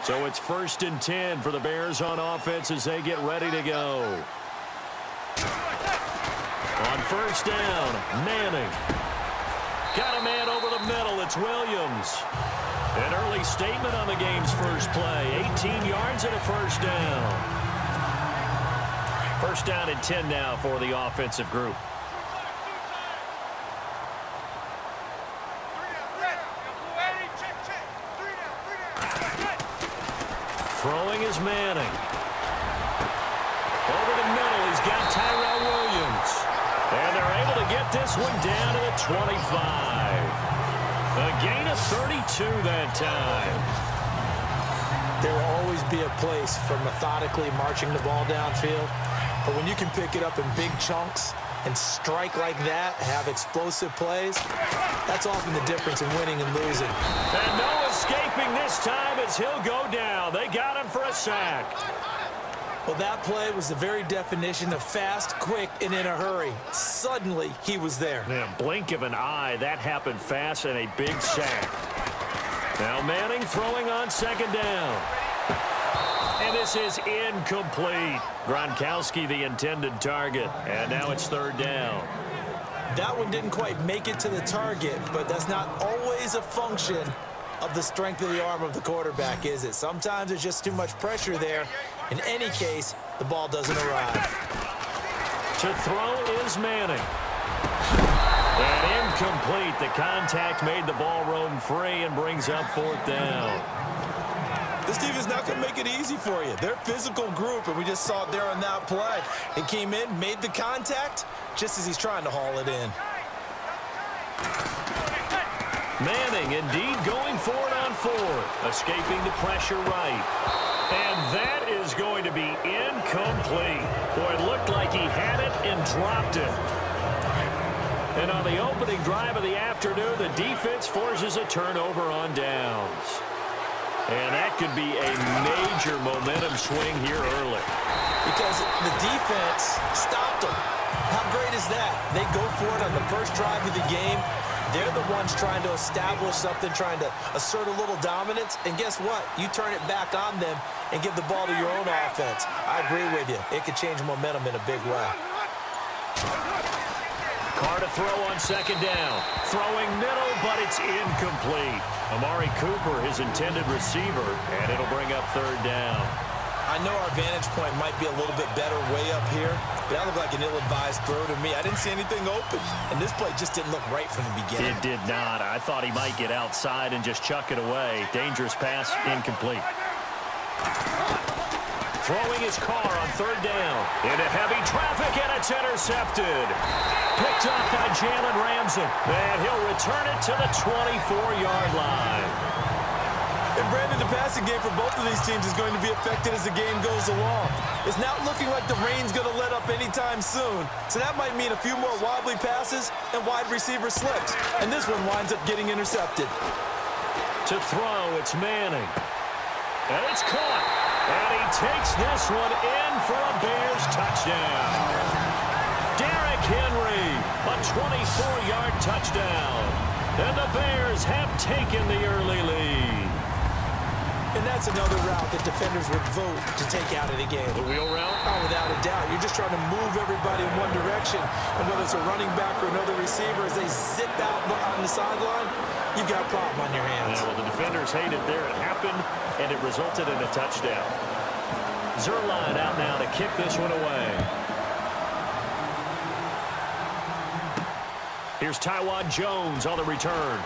So it's 1st and 10 for the Bears on offense as they get ready to go. On 1st down, Manning. Got a man over the middle. It's Williams. An early statement on the game's first play. 18 yards and a 1st down. 1st down and 10 now for the offensive group. Throwing is Manning. Over the middle, he's got Tyrell Williams. And they're able to get this one down to the 25. A gain of 32 that time. There will always be a place for methodically marching the ball downfield. But when you can pick it up in big chunks and strike like that, have explosive plays, that's often the difference in winning and losing. And no escaping this time as he'll go down. They got him for a sack. Well, that play was the very definition of fast, quick, and in a hurry. Suddenly, he was there. Yeah, blink of an eye, that happened fast and a big sack. Now Manning throwing on 2nd down. And this is incomplete. Gronkowski, the intended target. And now it's 3rd down. That one didn't quite make it to the target, but that's not always a function of the strength of the arm of the quarterback, is it? Sometimes there's just too much pressure there. In any case, the ball doesn't arrive. To throw is Manning. And incomplete. The contact made the ball roam free and brings up 4th down. This team is not going to make it easy for you. They're a physical group, and we just saw it there on that play. He came in, made the contact, just as he's trying to haul it in. Manning indeed going for it on 4th. Escaping the pressure right. And that is going to be incomplete. Boy, it looked like he had it and dropped it. And on the opening drive of the afternoon, the defense forces a turnover on downs. And that could be a major momentum swing here early. Because the defense stopped them. How great is that? They go for it on the first drive of the game. They're the ones trying to establish something, trying to assert a little dominance. And guess what? You turn it back on them and give the ball to your own offense. I agree with you. It could change momentum in a big way. Carr to throw on 2nd down. Throwing middle, but it's incomplete. Amari Cooper, his intended receiver, and it'll bring up 3rd down. I know our vantage point might be a little bit better way up here, but that looked like an ill-advised throw to me. I didn't see anything open, and this play just didn't look right from the beginning. It did not. I thought he might get outside and just chuck it away. Dangerous pass, incomplete. Throwing his Carr on 3rd down. Into heavy traffic, and it's intercepted. Picked up by Jalen Ramsey. And he'll return it to the 24-yard line. And Brandon, the passing game for both of these teams is going to be affected as the game goes along. It's not looking like the rain's going to let up anytime soon. So that might mean a few more wobbly passes and wide receiver slips. And this one winds up getting intercepted. To throw, it's Manning. And it's caught. And he takes this one in for a Bears touchdown. Derrick Henry, a 24-yard touchdown. And the Bears have taken the early lead. And that's another route that defenders would vote to take out of the game. The wheel route? Oh, without a doubt. You're just trying to move everybody in one direction. And whether it's a running back or another receiver, as they zip out on the sideline, you've got a problem on your hands. Yeah, well, the defenders hate it there. It happened, and it resulted in a touchdown. Zerline out now to kick this one away. Here's Taiwan Jones on the return.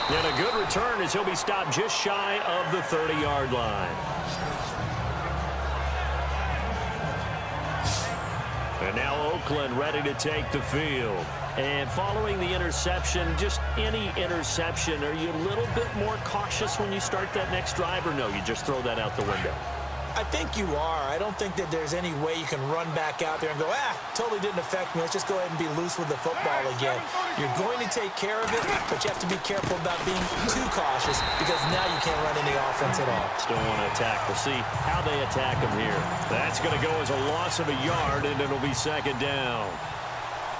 And a good return as he'll be stopped just shy of the 30-yard line. And now Oakland ready to take the field. And following the interception, just any interception, are you a little bit more cautious when you start that next drive, or no, you just throw that out the window? I think you are. I don't think that there's any way you can run back out there and go, totally didn't affect me. Let's just go ahead and be loose with the football again. You're going to take care of it, but you have to be careful about being too cautious because now you can't run any offense at all. Still want to attack. We'll see how they attack him here. That's going to go as a loss of a yard, and it'll be 2nd down.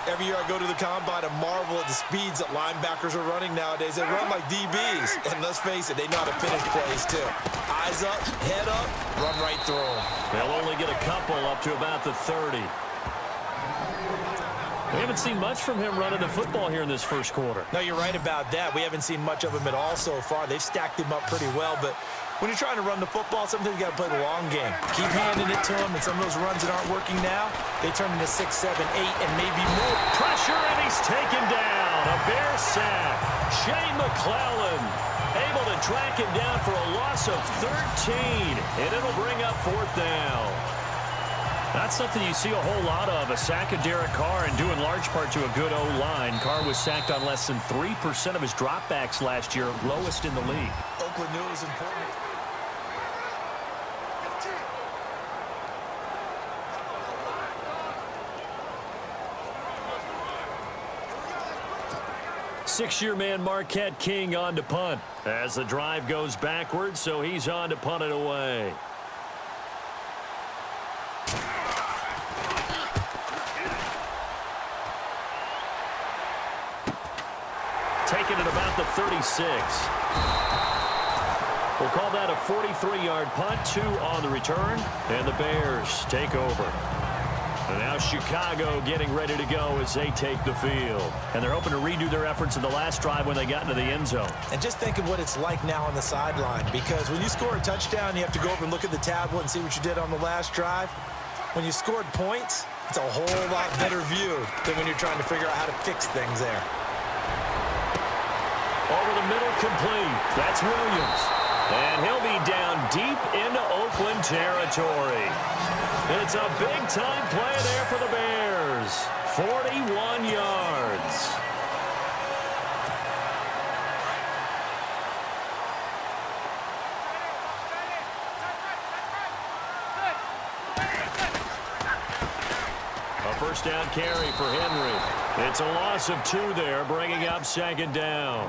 Every year I go to the combine and marvel at the speeds that linebackers are running nowadays. They run like DBs. And let's face it, they know how to finish plays too. Eyes up, head up, run right through them. They'll only get a couple up to about the 30. We haven't seen much from him running the football here in this first quarter. No, you're right about that. We haven't seen much of him at all so far. They've stacked him up pretty well, but when you're trying to run the football, sometimes you got to play the long game. Keep handing it to him, and some of those runs that aren't working now, they turn into 6, 7, 8, and maybe more. Pressure, and he's taken down. A Bear sack. Shane McClellan able to track him down for a loss of 13, and it'll bring up 4th down. That's something you see a whole lot of, a sack of Derek Carr, and due in large part to a good O-line. Carr was sacked on less than 3% of his dropbacks last year, lowest in the league. Oakland knew it was important. Six-year man Marquette King on to punt as the drive goes backwards, so he's on to punt it away. Taking it about the 36. We'll call that a 43-yard punt, 2 on the return, and the Bears take over. And now Chicago getting ready to go as they take the field. And they're hoping to redo their efforts in the last drive when they got into the end zone. And just think of what it's like now on the sideline, because when you score a touchdown, you have to go over and look at the tablet and see what you did on the last drive. When you scored points, it's a whole lot better view than when you're trying to figure out how to fix things there. Over the middle, complete. That's Williams. And he'll be down deep into Oakland territory. It's a big-time play there for the Bears. 41 yards. A first down carry for Henry. It's a loss of 2 there, bringing up 2nd down.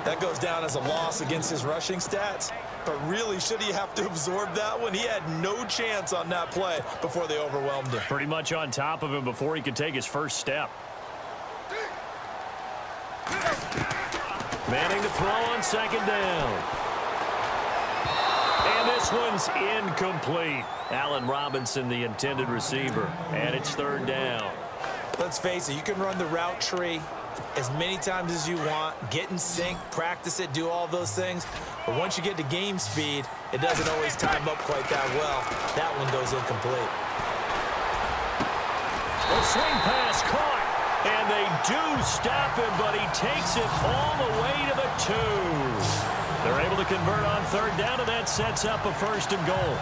That goes down as a loss against his rushing stats. But really, should he have to absorb that one? He had no chance on that play before they overwhelmed him. Pretty much on top of him before he could take his first step. Manning to throw on 2nd down. And this one's incomplete. Allen Robinson, the intended receiver. And it's 3rd down. Let's face it, you can run the route tree as many times as you want, get in sync, practice it, do all those things. But once you get to game speed, it doesn't always time up quite that well. That one goes incomplete. A swing pass caught, and they do stop him, but he takes it all the way to the 2. They're able to convert on 3rd down, and that sets up a 1st and goal.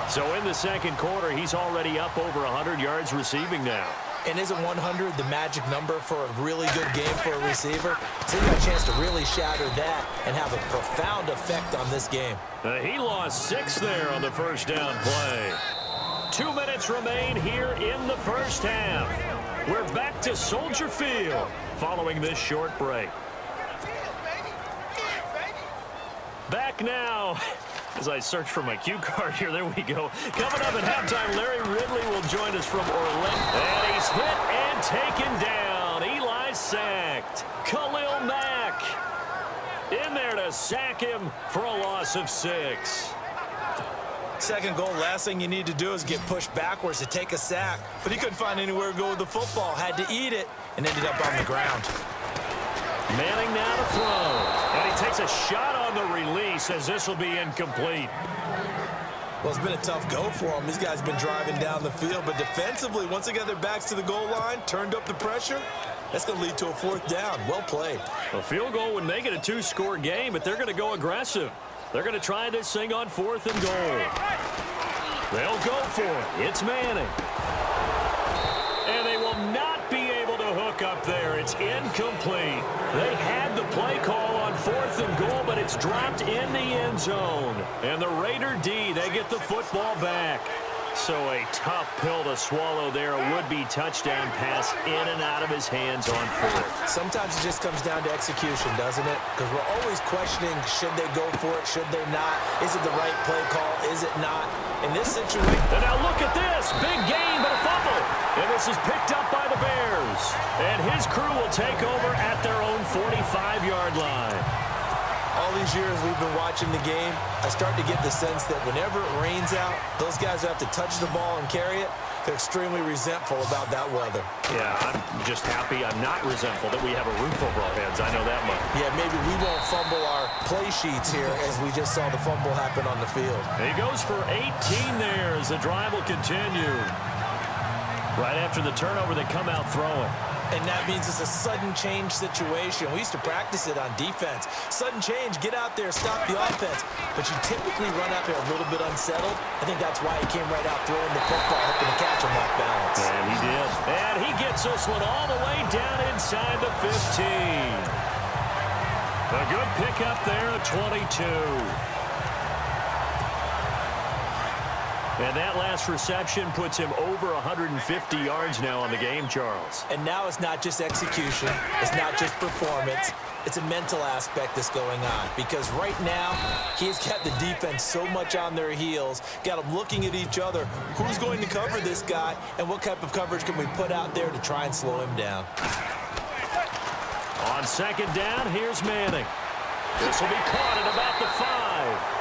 So in the second quarter, he's already up over 100 yards receiving now. And isn't 100 the magic number for a really good game for a receiver? So you got a chance to really shatter that and have a profound effect on this game. He lost 6 there on the first down play. 2 minutes remain here in the first half. We're back to Soldier Field following this short break. Back now. As I search for my cue card here, there we go. Coming up at halftime, Larry Ridley will join us from Orlando. And he's hit and taken down. Eli sacked. Khalil Mack in there to sack him for a loss of 6. Second goal, last thing you need to do is get pushed backwards to take a sack. But he couldn't find anywhere to go with the football. Had to eat it and ended up on the ground. Manning now to throw. And he takes a shot on the release as this will be incomplete. Well, it's been a tough go for him. These guys have been driving down the field. But defensively, once they got their backs to the goal line, turned up the pressure, that's going to lead to a 4th down. Well played. A field goal would make it a 2-score game, but they're going to go aggressive. They're going to try this thing on 4th and goal. They'll go for it. It's Manning. And they will not be able to hook up there. It's incomplete. They had the play call on 4th and goal, but it's dropped in the end zone. And the Raider D, they get the football back. So a tough pill to swallow there. A would-be touchdown pass in and out of his hands on 4th. Sometimes it just comes down to execution, doesn't it? Because we're always questioning, should they go for it, should they not? Is it the right play call, is it not? In this situation... And now look at this. Big gain, but a fumble. And this is picked up by the Bears. And his crew will take over at their own 45-yard line. All these years we've been watching the game, I start to get the sense that whenever it rains out, those guys who have to touch the ball and carry it, they're extremely resentful about that weather. Yeah, I'm just happy I'm not resentful that we have a roof over our heads. I know that much. Yeah, maybe we won't fumble our play sheets here as we just saw the fumble happen on the field. He goes for 18 there as the drive will continue. Right after the turnover, they come out throwing. And that means it's a sudden change situation. We used to practice it on defense. Sudden change, get out there, stop the offense. But you typically run out there a little bit unsettled. I think that's why he came right out throwing the football, hoping to catch him off balance. And he did. And he gets this one all the way down inside the 15. A good pickup there at 22. And that last reception puts him over 150 yards now on the game, Charles. And now it's not just execution. It's not just performance. It's a mental aspect that's going on. Because right now, he's got the defense so much on their heels, got them looking at each other. Who's going to cover this guy, and what type of coverage can we put out there to try and slow him down? On second down, here's Manning. This will be caught at about the 5.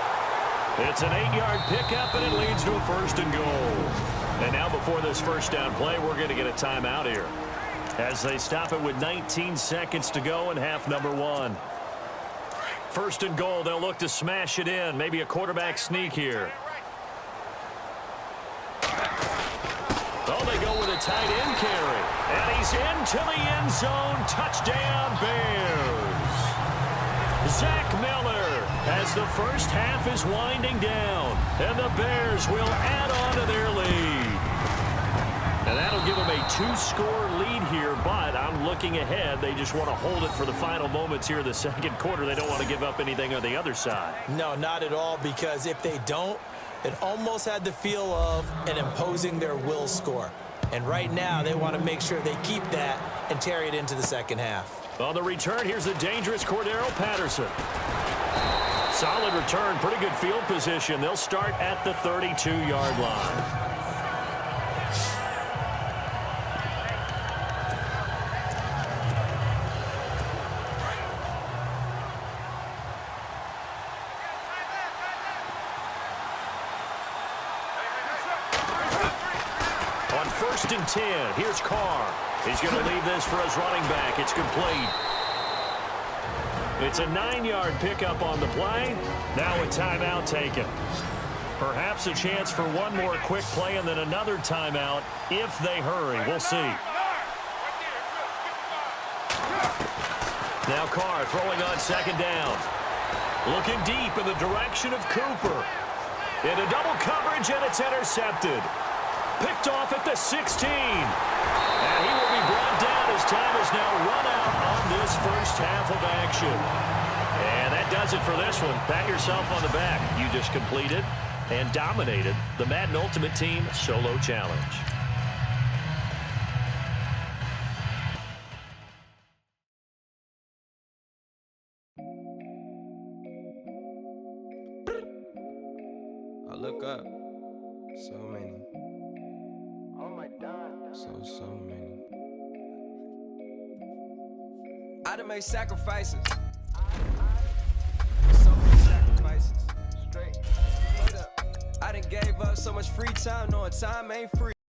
It's an 8-yard pickup, and it leads to a 1st and goal. And now before this first down play, we're going to get a timeout here as they stop it with 19 seconds to go in half number 1. 1st and goal, they'll look to smash it in. Maybe a quarterback sneak here. Oh, they go with a tight end carry. And he's into the end zone. Touchdown, Bears. Zach Miller as the first half is winding down. And the Bears will add on to their lead. And that'll give them a 2-score lead here, but I'm looking ahead. They just want to hold it for the final moments here in the second quarter. They don't want to give up anything on the other side. No, not at all, because if they don't, it almost had the feel of an imposing their will score. And right now, they want to make sure they keep that and carry it into the second half. On the return, here's the dangerous Cordero Patterson. Solid return, pretty good field position. They'll start at the 32-yard line. On 1st and 10, here's Carr. He's going to leave this for his running back. It's complete. It's a 9-yard pickup on the play. Now a timeout taken. Perhaps a chance for one more quick play and then another timeout if they hurry. We'll see. Now Carr throwing on second down. Looking deep in the direction of Cooper. Into double coverage, and it's intercepted. Picked off at the 16. And he will be brought down as time is now run out on this first half of action. And that does it for this one. Pat yourself on the back. You just completed and dominated the Madden Ultimate Team Solo Challenge. I look up. So many. So many. I done made sacrifices. So many sacrifices. Straight up. I done gave up so much free time knowing time ain't free.